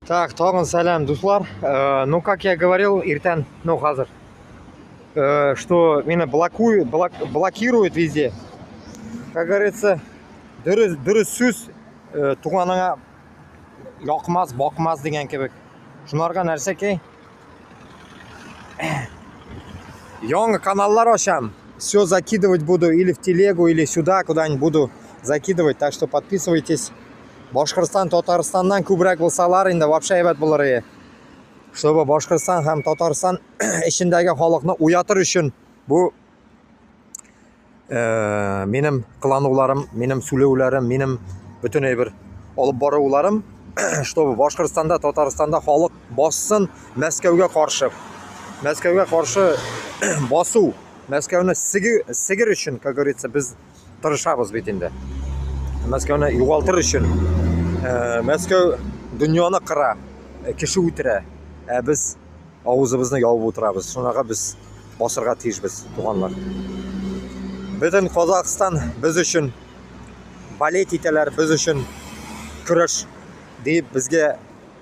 Так, тагын салам, дуслар. Ну, как я говорил, Иртан, ну, хазар, что меня блокируют везде. Как говорится, дұрыс сөз туғаныңа yoqmaz, boqmaz degan kebek. Shunlarga narsaki, yangi каналлар ocham. Все закидывать буду или в телегу, или сюда, куда-нибудь буду закидывать. Так что подписывайтесь. Башқұртстан, Татарстаннан көбірек болсалар, енді вообще әйбәт болар еді. Чтобы Башқұртстан һәм Татарстан ішіндегі халықны уятыр үшін bu менің қылануларым, менің сөйлеулерім, менің бүтін бір алып баруларым, чтобы Башқұртстанда, Татарстанда халық бассын Мәскәуге қаршы. Мәскәуге қаршы басу, Мәскәуні сігір үшін, как говорится, біз тырышабыз бетінде. Мәскәуні юғалтыр үшін. Мәскәу дүнияны қыра, кіші өтірі. Біз ауызыбызны ялып отырабыз. Шунаға біз басырға тиішбіз, туғанлар. Бүтін Қазақстан біз үшін балет етелер, біз үшін күріш deyip бізге,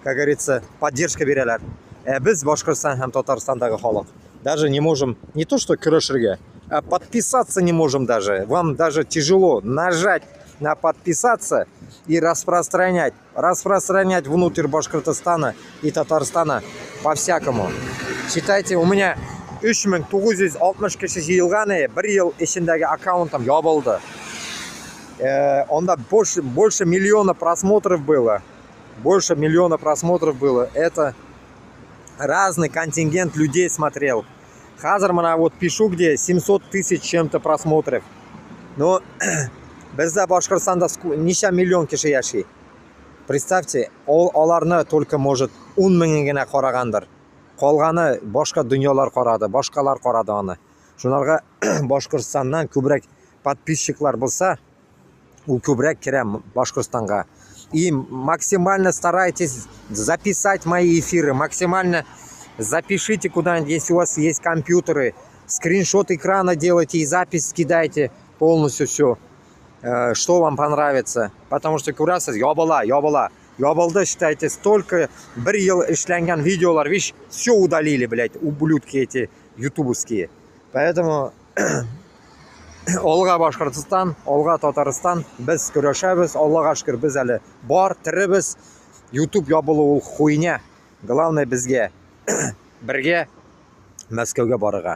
как говорится, поддержка берелер. Біз Башқұртстан һәм Татарстандағы халық. Даже не можем, не то что күрешерге, а подписаться не можем даже. Вам даже тяжело нажать на подписаться и распространять внутрь Башкортостана и Татарстана по-всякому. Считайте, у меня 3960 киши жиылганы, бір ел ішіндегі аккаунтом ябылды. Онда больше миллиона просмотров было. Больше миллиона просмотров было. Это разный контингент людей смотрел. Хазар мана вот пишу, где 700 тысяч чем-то просмотров. Но бізде Башқұртстанда неше миллион киши яши. Представьте, оларны только может 10 мыңына қарағандар. Қалғаны башқа дүниялар қарады, башқалар қарады аны. Шунарға Башқұртстаннан көбірек подписчиклар болса, у көбірек керем Башқұртстанға. И максимально старайтесь записать мои эфиры, максимально запишите куда-нибудь, если у вас есть компьютеры, скриншот экрана делайте и запись скидайте полностью все, что вам понравится. Потому что көрасыз, ябылды, считайте, столько бір ел эшләнгән видеолар, видишь, все удалили, блядь, ублюдки эти ютубовские. Поэтому Олға Башқұртстан, Олға Татарстан, біз көрәшәбіз, Аллаға шүкір, біз әлі бар, тірібіз. YouTube ябылы ол хуйня. Главное бізге бірге Мәскәуге барыға.